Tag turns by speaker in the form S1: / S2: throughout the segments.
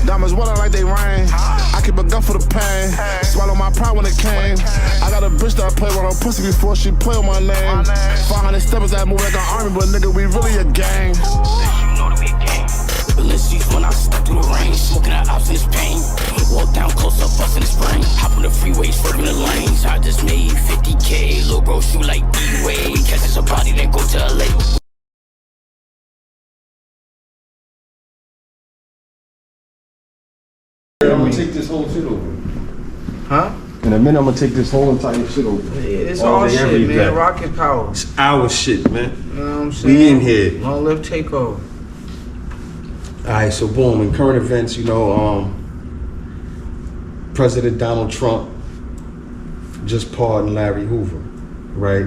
S1: Diamonds water like they rain. I keep a gun for the pain. Swallow my pride when it came. I got a bitch that play with her pussy before she play with my name. 500 steppers that move like an army, but nigga, we really a gang.
S2: Balenci's when I step through the rain, smoking the ops in this pain. Walk down close up, bustin' the spring. Hop on the freeways, swerving the lanes. I just made 50K, little bro shoot like D-Way. Catches a body, then go to LA.
S3: I'm gonna take this whole shit over.
S4: Huh?
S3: In a minute, I'm gonna take this whole entire shit over.
S4: Yeah, it's all
S3: day,
S4: shit,
S3: every
S4: man.
S3: day.
S4: Rocket power.
S3: It's our shit, man.
S4: You know what I'm saying?
S3: We in here.
S4: Long live takeover.
S3: Alright, so boom, in current events, you know, President Donald Trump just pardoned Larry Hoover, right?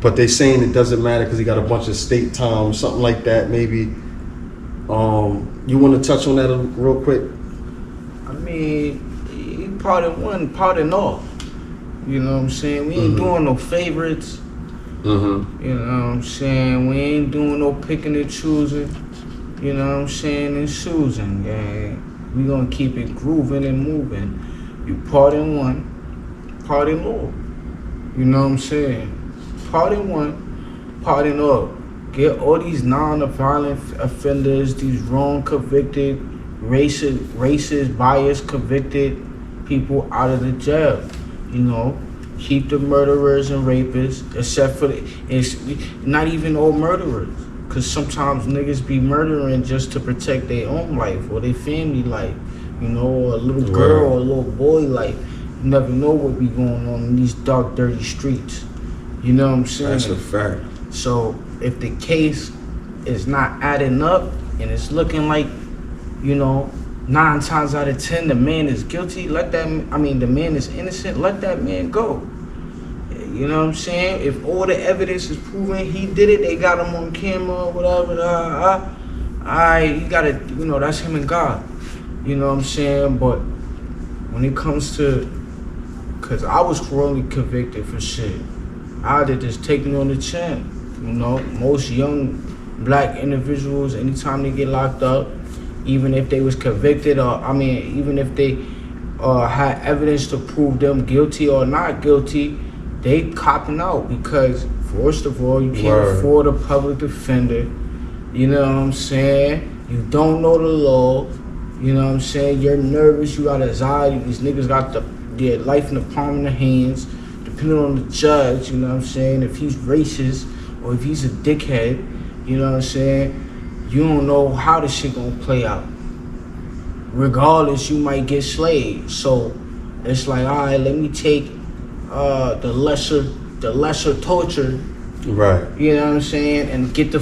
S3: But they saying it doesn't matter because he got a bunch of state time, something like that, maybe. You want to touch on that real quick?
S4: I mean, he pardoned one, pardoned all. You know what I'm saying? We ain't doing no favorites. You know what I'm saying? We ain't doing no picking and choosing. You know what I'm saying? And choosing, gang. We gonna keep it grooving and moving. You pardon one, pardon all. You know what I'm saying? Pardon one, pardon all. Get all these non-violent offenders, these wrong convicted, racist, biased convicted people out of the jail. You know, keep the murderers and rapists, except for it's not even all murderers. Cause sometimes niggas be murdering just to protect their own life or their family life. You know, or a little girl or a little boy life. You never know what be going on in these dark, dirty streets. You know what I'm saying?
S3: That's a fact.
S4: So if the case is not adding up and it's looking like, you know, 9 times out of 10 the man is guilty, the man is innocent, let that man go. You know what I'm saying? If all the evidence is proven he did it, they got him on camera or whatever, you gotta, you know, that's him and God. You know what I'm saying? But when it comes to, cause I was wrongly convicted for shit. I did just take me on the chin. You know, most young black individuals, anytime they get locked up, even if they was convicted even if they had evidence to prove them guilty or not guilty, they copping out because, first of all, you can't afford a public defender. You know what I'm saying? You don't know the law. You know what I'm saying? You're nervous. You got anxiety. These niggas got their life in the palm of their hands. Depending on the judge, you know what I'm saying? If he's racist or if he's a dickhead, you know what I'm saying? You don't know how this shit gonna play out. Regardless, you might get slayed. So it's like, all right, let me take the lesser torture,
S3: right?
S4: You know what I'm saying, and get the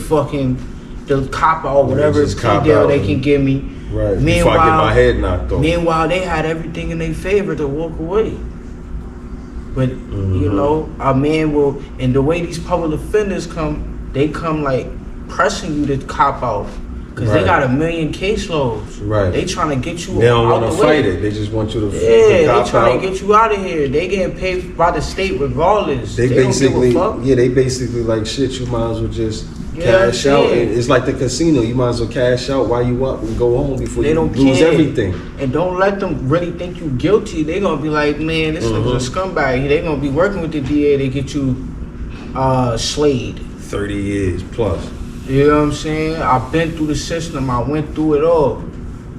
S4: cop out, whatever plea deal they can give me.
S3: Right. Meanwhile, before I get my head knocked off.
S4: Meanwhile, they had everything in their favor to walk away. But you know, a man will, and the way these public offenders come, they come like pressing you to cop out. Cause they got 1 million caseloads.
S3: Right.
S4: They trying to get you.
S3: They don't want to fight
S4: way.
S3: it. They just want you to.
S4: Yeah, they trying to get you out of here. They getting paid by the state regardless.
S3: They basically,
S4: don't give a fuck.
S3: Yeah, they basically like shit. You might as well just cash out. And it's like the casino. You might as well cash out while you up and go home before you lose everything.
S4: And don't let them really think you guilty. They gonna be like, man, this nigga's a scumbag. They gonna be working with the DA to get you slayed.
S3: 30 years plus.
S4: You know what I'm saying? I've been through the system. I went through it all.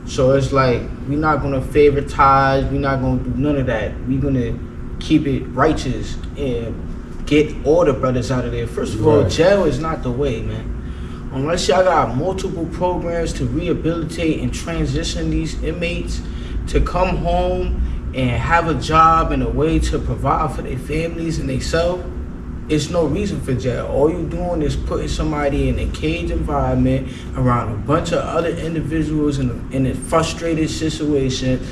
S4: So it's like, we're not going to favoritize. We're not going to do none of that. We're going to keep it righteous and get all the brothers out of there. First of all, jail is not the way, man. Unless y'all got multiple programs to rehabilitate and transition these inmates to come home and have a job and a way to provide for their families and themselves, it's no reason for jail. All you doing is putting somebody in a cage environment around a bunch of other individuals in a frustrated situation.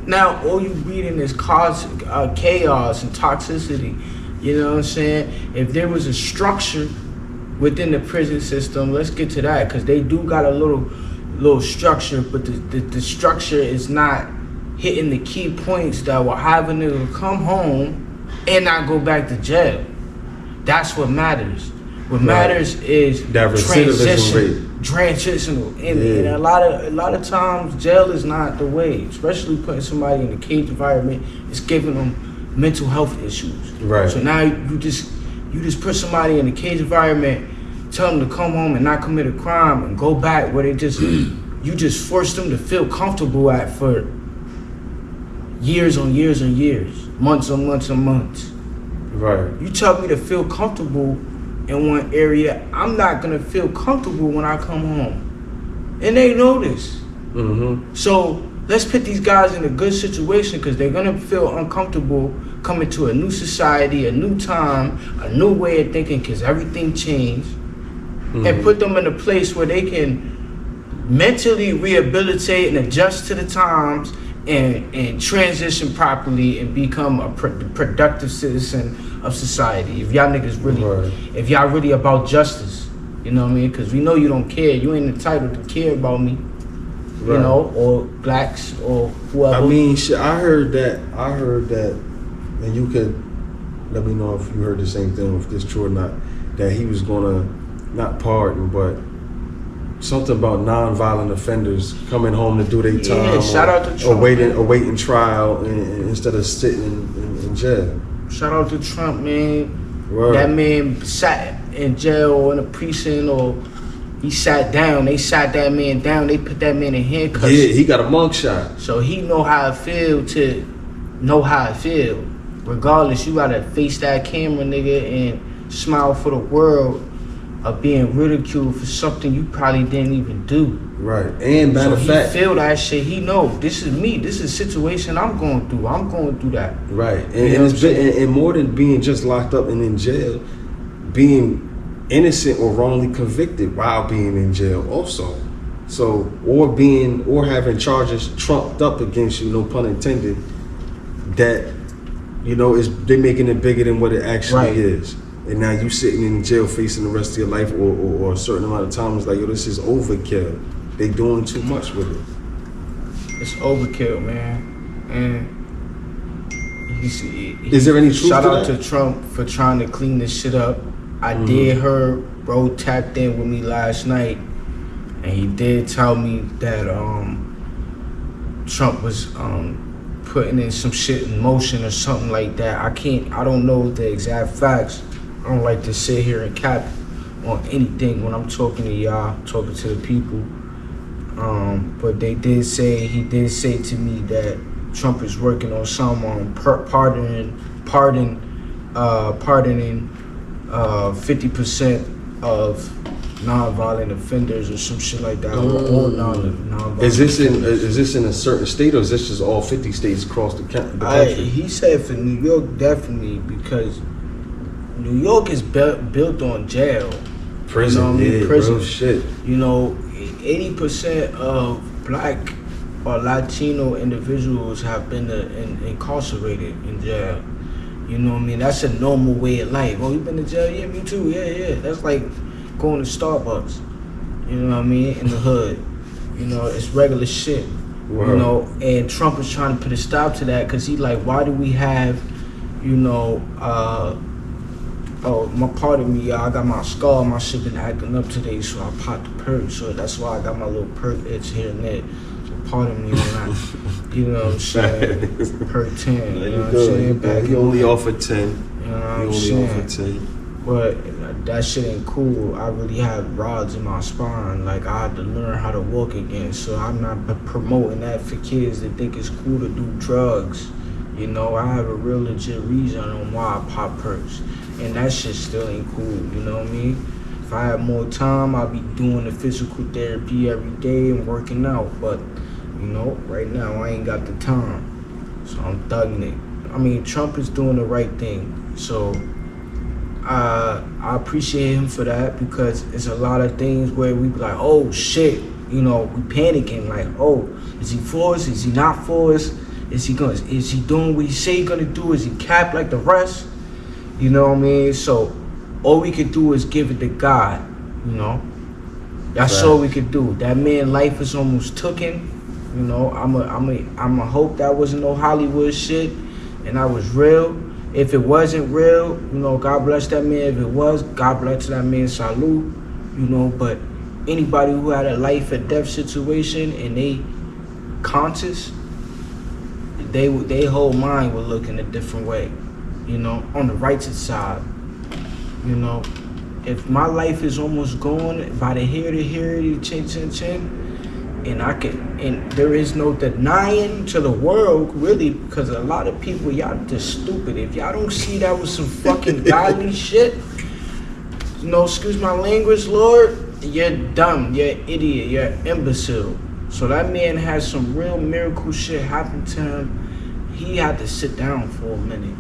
S4: Now all you breeding is chaos and toxicity. You know what I'm saying? If there was a structure within the prison system, let's get to that, because they do got a little structure, but the structure is not hitting the key points that will have a nigga come home and not go back to jail. That's what matters. What matters is
S3: that recidivism rate.
S4: transitional, and a lot of times jail is not the way, especially putting somebody in a cage environment. It's giving them mental health issues.
S3: Right.
S4: So now you just put somebody in a cage environment, tell them to come home and not commit a crime and go back where they just you just force them to feel comfortable at for years on years and years, months on months and months.
S3: Right.
S4: You tell me to feel comfortable in one area, I'm not gonna feel comfortable when I come home, and they know this.
S3: Mm-hmm.
S4: So let's put these guys in a good situation, because they're gonna feel uncomfortable coming to a new society, a new time, a new way of thinking, because everything changed, and put them in a place where they can mentally rehabilitate and adjust to the times and transition properly and become a productive citizen of society. If y'all niggas really, if y'all really about justice, you know what I mean? Because we know you don't care. You ain't entitled to care about me, you know, or blacks or whoever.
S3: I mean, shit, I heard that, and you could let me know if you heard the same thing, if this true or not, that he was gonna not pardon, but something about non-violent offenders coming home to do their time,
S4: shout out to Trump,
S3: awaiting trial instead of sitting in jail.
S4: Shout out to Trump, man.
S3: Word.
S4: That man sat in jail or in a precinct, or he sat down. They sat that man down. They put that man in handcuffs.
S3: Yeah, he got a mugshot.
S4: So he know how it feel to know how it feel. Regardless, you gotta face that camera, nigga, and smile for the world of being ridiculed for something you probably didn't even do.
S3: Right. And matter of fact,
S4: he feel that shit. He know this is me. This is a situation I'm going through. I'm going through that.
S3: Right. And it's been, and more than being just locked up and in jail, being innocent or wrongly convicted while being in jail also. So or having charges trumped up against you, no pun intended, that, you know, they making it bigger than what it actually is. And now you sitting in jail facing the rest of your life, or a certain amount of time. It's like, yo, this is overkill. They doing too much with it.
S4: It's overkill, man. And
S3: is there any truth
S4: shout
S3: to
S4: out
S3: that?
S4: to Trump for trying to clean this shit up. I did hear bro tapped in with me last night, and he did tell me that Trump was putting in some shit in motion or something like that. I don't know the exact facts. I don't like to sit here and cap on anything when I'm talking to y'all, talking to the people. But he did say to me that Trump is working on some pardoning 50% of non-violent offenders or some shit like that. Or non-violent.
S3: Is this in a certain state, or is this just all 50 states across the country?
S4: He said for New York, definitely, because New York is built on jail.
S3: Prison,
S4: you know what I mean? Prison.
S3: Real shit.
S4: You know, 80% of black or Latino individuals have been incarcerated in jail. You know what I mean? That's a normal way of life. Oh, you been to jail? Yeah, me too. Yeah. That's like going to Starbucks. You know what I mean? In the hood. You know, it's regular shit.
S3: Wow.
S4: You know, and Trump is trying to put a stop to that, because he like, why do we have, you know, pardon me, y'all, I got my skull, my shit been acting up today, so I popped the perk. So that's why I got my little perk itch here and there. So pardon me when I, you know what I'm saying, perk 10, you know what I'm saying?
S3: You only offered 10.
S4: You know what I'm saying? But that shit ain't cool. I really have rods in my spine. Like, I had to learn how to walk again. So I'm not promoting that for kids that think it's cool to do drugs. You know, I have a real legit reason on why I pop perks. And that shit still ain't cool, you know what I mean? If I had more time, I'd be doing the physical therapy every day and working out. But, you know, right now I ain't got the time. So I'm thugging it. I mean, Trump is doing the right thing. So I appreciate him for that, because it's a lot of things where we be like, oh shit, you know, we panicking like, oh, is he for us? Is he not for us? Is he doing what he say he gonna do? Is he capped like the rest? You know what I mean? So all we could do is give it to God, you know? That's all we could do. That man life is almost tooken. You know, I'm a hope that wasn't no Hollywood shit and that was real. If it wasn't real, you know, God bless that man. If it was, God bless that man, salute. You know, but anybody who had a life or death situation and they conscious, they whole mind would look in a different way, you know, on the righteous side. You know, if my life is almost gone by the hair to hair, the chin, and there is no denying to the world, really, because a lot of people, y'all just stupid. If y'all don't see that was some fucking godly shit, you know, excuse my language, Lord, you're dumb, you're an idiot, you're an imbecile. So that man had some real miracle shit happen to him. He had to sit down for a minute.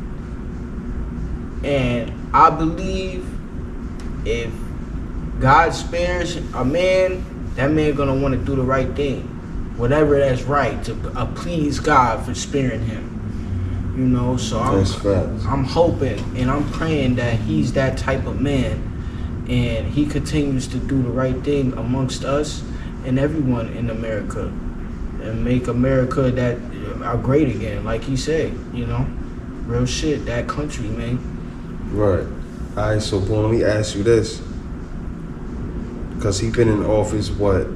S4: And I believe if God spares a man, that man gonna want to do the right thing, whatever that's right, to please God for sparing him. You know, so I'm hoping and I'm praying that he's that type of man, and he continues to do the right thing amongst us and everyone in America, and make America that great again, like he said. You know, real shit, that country, man.
S3: Right. All right. So, boy, let me ask you this. Because he's been in office, what,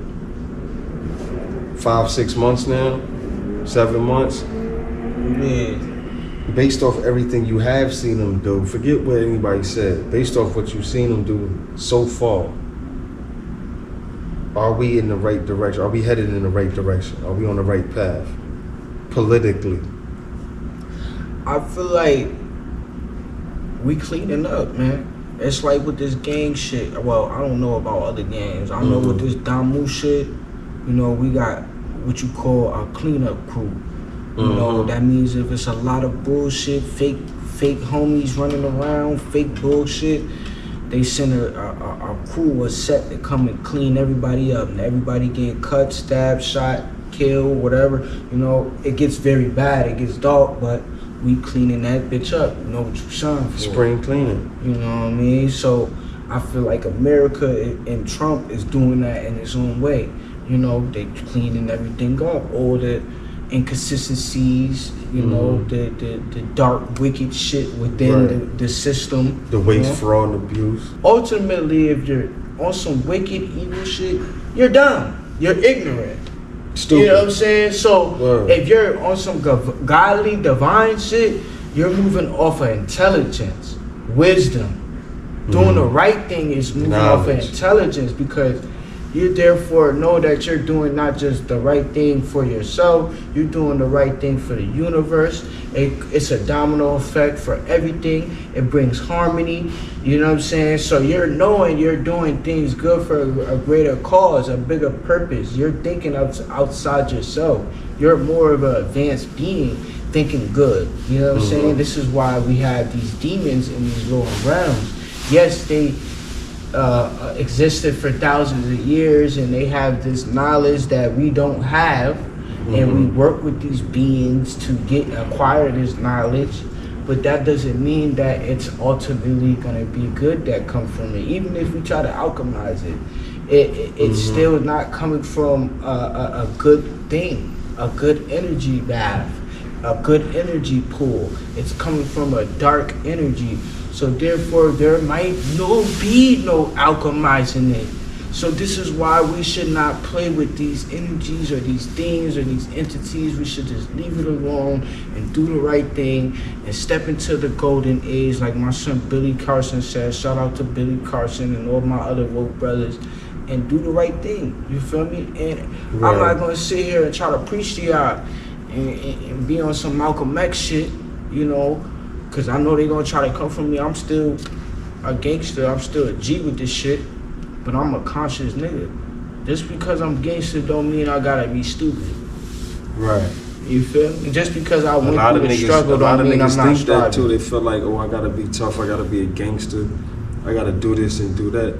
S3: 5-6 months now? 7 months?
S4: Yeah.
S3: Based off everything you have seen him do, forget what anybody said, based off what you've seen him do so far, are we in the right direction? Are we headed in the right direction? Are we on the right path? Politically?
S4: I feel like we cleaning up, man. It's like with this gang shit. Well, I don't know about other gangs. I know with this Damu shit, you know, we got what you call a cleanup crew. You know, that means if it's a lot of bullshit, fake homies running around, fake bullshit, they send a crew, a set to come and clean everybody up. And everybody getting cut, stabbed, shot, killed, whatever. You know, it gets very bad. It gets dark, but we cleaning that bitch up. You know what you're saying? For.
S3: Spring cleaning.
S4: You know what I mean? So I feel like America and Trump is doing that in his own way. You know, they cleaning everything up. All the inconsistencies, you know, the dark, wicked shit within the system.
S3: The waste, fraud, and abuse.
S4: Ultimately, if you're on some wicked, evil shit, you're dumb. You're ignorant.
S3: Stupid.
S4: You know what I'm saying? So if you're on some godly, divine shit, you're moving off of intelligence, wisdom. Doing the right thing is moving off of intelligence, because you therefore know that you're doing not just the right thing for yourself, you're doing the right thing for the universe. It's a domino effect for everything. It brings harmony, you know what I'm saying? So you're knowing you're doing things good for a greater cause, a bigger purpose. You're thinking outside yourself. You're more of an advanced being thinking good, you know what I'm saying? This is why we have these demons in these lower realms. Yes, they existed for thousands of years, and they have this knowledge that we don't have, and we work with these beings to acquire this knowledge, but that doesn't mean that it's ultimately going to be good that comes from it. Even if we try to alchemize it's still not coming from a good thing, a good energy bath, a good energy pool. It's coming from a dark energy. So therefore, there might be no alchemizing it. So this is why we should not play with these energies or these things or these entities. We should just leave it alone and do the right thing and step into the golden age, like my son Billy Carson said. Shout out to Billy Carson and all my other woke brothers, and do the right thing. You feel me? And I'm not gonna sit here and try to preach to y'all and be on some Malcolm X shit, you know. Cause I know they gonna try to come from me. I'm still a gangster. I'm still a G with this shit, but I'm a conscious nigga. Just because I'm gangster don't mean I gotta be stupid.
S3: Right.
S4: You feel me? Just because I went through the struggle don't mean I'm not
S3: think
S4: striving.
S3: that too. They feel like, oh, I gotta be tough. I gotta be a gangster. I gotta do this and do that,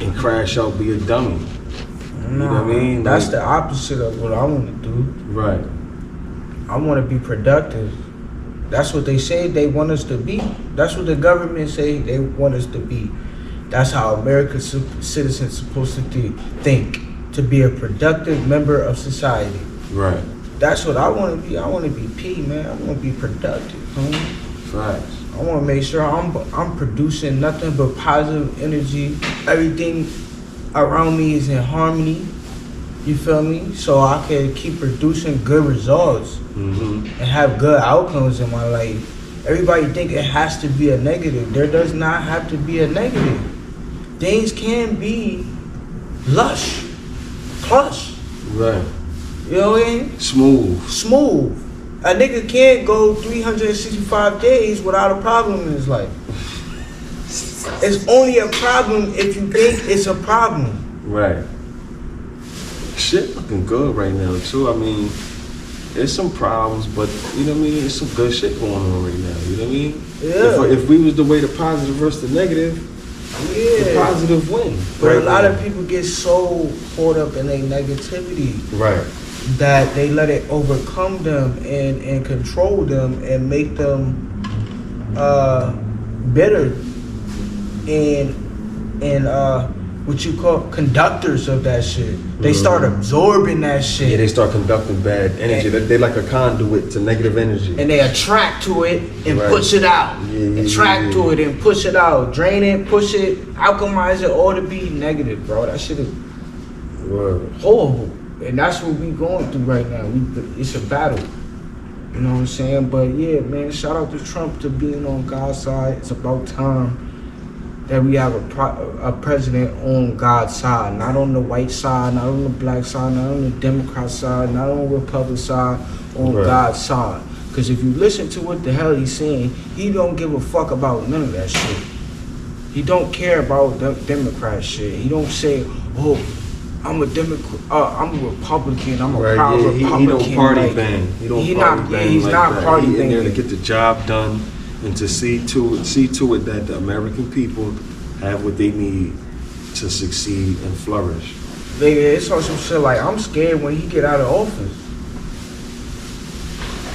S3: and crash out, be a dummy. You know what I mean?
S4: That's
S3: like,
S4: the opposite of what I want to do.
S3: Right.
S4: I want to be productive. That's what they say they want us to be. That's what the government say they want us to be. That's how American citizens supposed to think, to be a productive member of society.
S3: Right.
S4: That's what I want to be. I want to be P, man. I want to be productive, homie.
S3: Facts.
S4: I want to make sure I'm producing nothing but positive energy. Everything around me is in harmony. You feel me? So I can keep producing good results and have good outcomes in my life. Everybody think it has to be a negative. There does not have to be a negative. Things can be lush, plush.
S3: Right.
S4: You know what I mean? Smooth. A nigga can't go 365 days without a problem in his life. It's only a problem if you think it's a problem.
S3: Right. Shit looking good right now too. I mean, there's some problems, but you know what I mean? There's some good shit going on right now. You know what I mean?
S4: Yeah.
S3: If we was to weigh the positive versus the negative, the positive win.
S4: But a lot of people get so caught up in their negativity.
S3: Right.
S4: That they let it overcome them and control them and make them bitter and what you call conductors of that shit. They start absorbing that shit.
S3: Yeah, they start conducting bad energy. They like a conduit to negative energy.
S4: And they attract to it and push it out. Attract to it and push it out. Drain it, push it, alchemize it, all to be negative, bro. That shit is horrible. And that's what we going through right now. It's a battle. You know what I'm saying? But yeah, man, shout out to Trump to being on God's side. It's about time that we have a president on God's side, not on the white side, not on the black side, not on the Democrat side, not on the Republican side, on God's side. Because if you listen to what the hell he's saying, he don't give a fuck about none of that shit. He don't care about the Democrat shit. He don't say, oh, I'm a Democrat, I'm a Republican, I'm a proud Republican.
S3: He don't party bang. He don't party bang.
S4: He's
S3: like
S4: not
S3: that.
S4: party
S3: He in there to
S4: banging.
S3: get the job done and to see to it that the American people have what they need to succeed and flourish.
S4: It's on some shit like, I'm scared when he get out of office.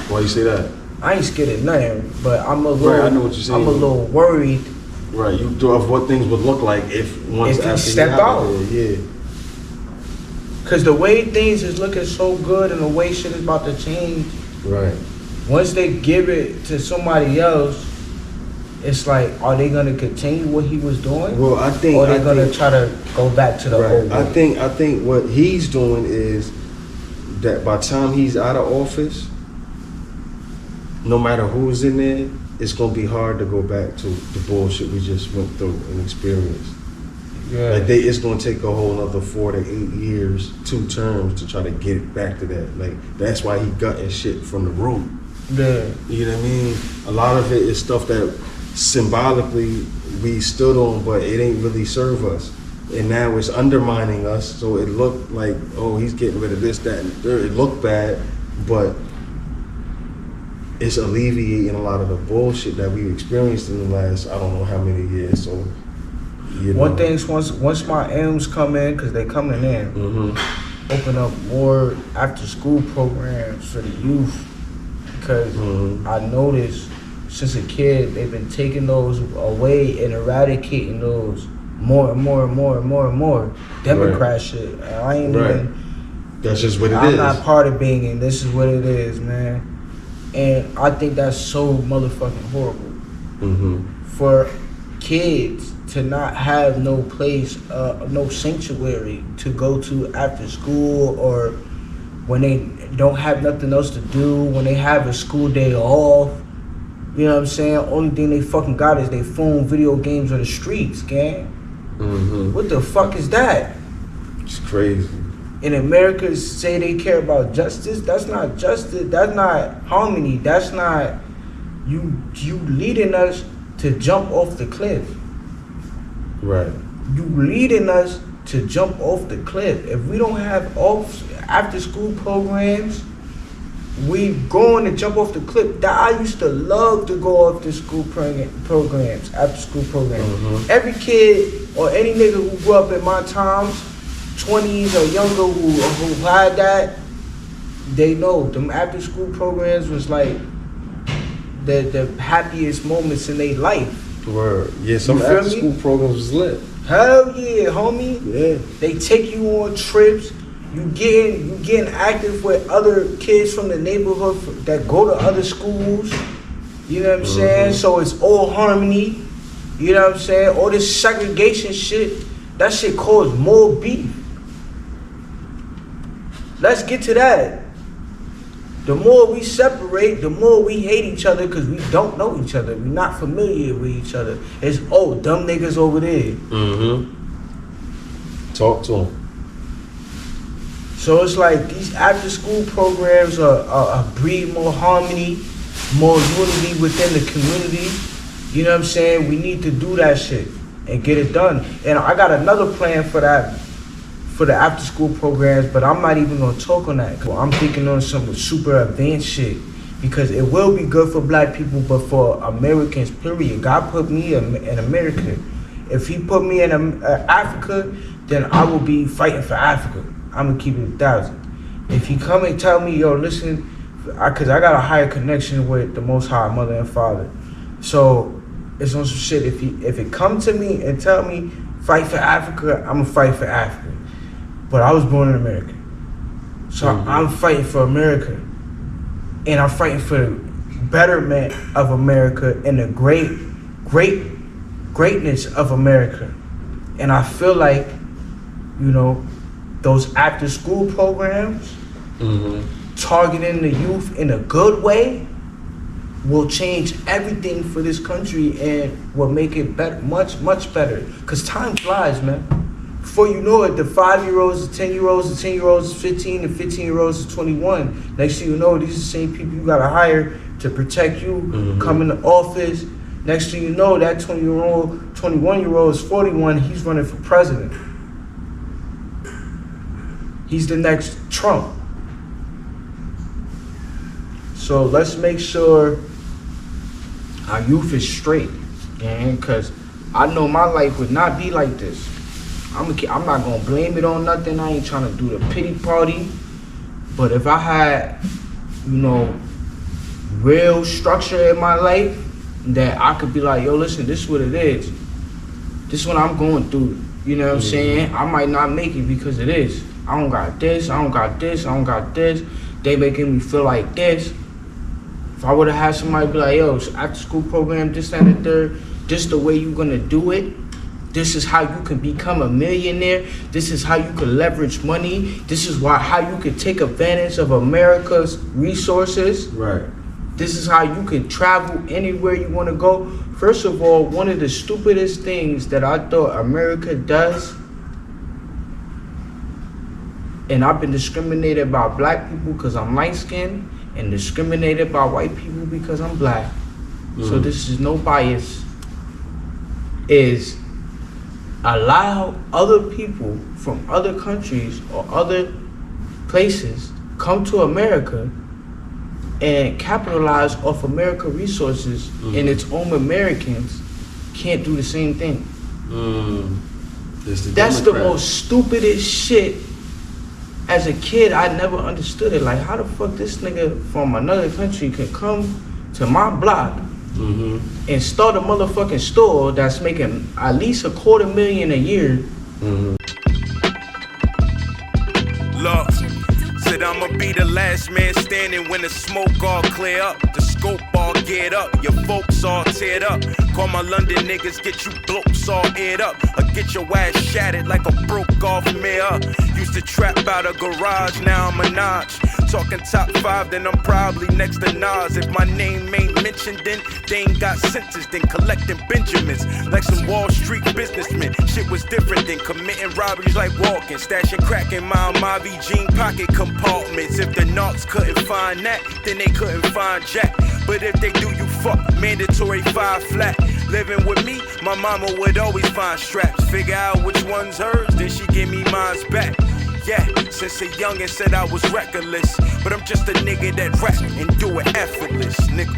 S3: Why you say that?
S4: I ain't scared of nothing, but I'm a little.
S3: I know what you're saying.
S4: I'm a little worried.
S3: Right, you do of what things would look like if
S4: If he stepped out.
S3: Yeah.
S4: Cause the way things is looking so good and the way shit is about to change.
S3: Right.
S4: Once they give it to somebody else, it's like, are they gonna continue what he was doing?
S3: Well, I think,
S4: or are they gonna try to go back to the old way?
S3: I think what he's doing is that by the time he's out of office, no matter who's in there, it's gonna be hard to go back to the bullshit we just went through and experienced.
S4: Yeah.
S3: Like it's gonna take a whole other 4 to 8 years, 2 terms to try to get it back to that. Like that's why he gutting shit from the root.
S4: Yeah.
S3: You know what I mean? A lot of it is stuff that symbolically we stood on, but it ain't really serve us. And now it's undermining us, so it looked like, oh, he's getting rid of this, that, and the third. It looked bad, but it's alleviating a lot of the bullshit that we experienced in the last, I don't know how many years. So, you know.
S4: One thing's once my M's come in, cause they coming in, open up more after school programs for the youth. Because I noticed since a kid, they've been taking those away and eradicating those more and more and more and more and more. Democrat shit. I ain't even.
S3: That's just what it is.
S4: I'm not part of being in. This is what it is, man. And I think that's so motherfucking horrible. For kids to not have no place, no sanctuary to go to after school, or when they don't have nothing else to do, when they have a school day off. You know what I'm saying? Only thing they fucking got is they phone, video games, or the streets, gang. What the fuck is that?
S3: It's crazy.
S4: In America, say they care about justice. That's not justice. That's not harmony. That's not you leading us to jump off the cliff.
S3: Right.
S4: You leading us to jump off the cliff. If we don't have after school programs, we going to jump off the cliff. I used to love to go after school programs, after school programs. Every kid or any nigga who grew up in my times, 20s or younger, who had that, they know them after school programs was like the happiest moments in their life.
S3: Word. Yeah, some
S4: You feel
S3: after school programs was lit.
S4: Hell yeah, homie.
S3: Yeah.
S4: They take you on trips. You getting active with other kids from the neighborhood that go to other schools. You know what I'm saying? So it's all harmony. You know what I'm saying? All this segregation shit That shit caused more beef. Let's get to that. The more we separate, the more we hate each other because we don't know each other. We're not familiar with each other. It's, oh, dumb niggas over there.
S3: Talk to them.
S4: So it's like these after school programs are breed more harmony, more unity within the community. You know what I'm saying? We need to do that shit and get it done. And I got another plan for that, for the after school programs, but I'm not even gonna talk on that. I'm thinking on some super advanced shit because it will be good for black people, but for Americans, period. God put me in America. If he put me in Africa, then I will be fighting for Africa. I'm gonna keep it 1,000. If he come and tell me, yo, listen, cause I got a higher connection with the Most High, Mother and Father. So it's on some shit. If it come to me and tell me fight for Africa, I'm gonna fight for Africa. But I was born in America, so I'm fighting for America, and I'm fighting for the betterment of America and the greatness of America. And I feel like, you know, those after school programs targeting the youth in a good way will change everything for this country and will make it better, much better. Cause time flies, man. Before you know it, the 5-year-olds, the 10-year-olds, the 10-year-olds is 15, the 15-year-olds is 21. Next thing you know, these are the same people you gotta hire to protect you, come in the office. Next thing you know, that 20-year-old, 21-year-old is 41, he's running for president. He's the next Trump. So let's make sure our youth is straight, man, because I know my life would not be like this. I'm not gonna blame it on nothing. I ain't trying to do the pity party. But if I had, you know, real structure in my life, that I could be like, yo, listen, this is what it is. This is what I'm going through. You know what I'm saying? I might not make it because of this. I don't got this, I don't got this, I don't got this. They making me feel like this. If I would have had somebody be like, yo, after school program, this, that, and the third, this the way you're gonna do it. This is how you can become a millionaire. This is how you can leverage money. This is how you can take advantage of America's resources.
S3: Right.
S4: This is how you can travel anywhere you want to go. First of all, one of the stupidest things that I thought America does, and I've been discriminated by black people because I'm light-skinned, and discriminated by white people because I'm black. So this is no bias, is allow other people from other countries or other places come to America and capitalize off America resources, and its own Americans can't do the same thing. That's the most stupidest shit. As a kid, I never understood it. Like, how the fuck this nigga from another country could come to my block and start a motherfucking store that's making at least $250,000 a year.
S5: Look, said I'ma be the last man standing when the smoke all clear up, the scope all geared up, your folks all teared up. Call my London niggas, get you blokes all eared up, or get your ass shattered like a broke off mirror. Used to trap out a garage, now I'm a notch. Talking top 5, then I'm probably next to Nas. If my name ain't mentioned, then they ain't got sentenced. Then collecting Benjamins like some Wall Street businessmen. Shit was different than committing robberies like walking, stashing crack in my Mavi jean pocket compartments. If the narcs couldn't find that, then they couldn't find Jack. But if they do, you fuck, mandatory 5 flat. Living with me, my mama would always find straps. Figure out which one's hers, then she give me mine's back. Yeah, since a youngin' said I was reckless, but I'm just a nigga that rap and do it effortless, nigga.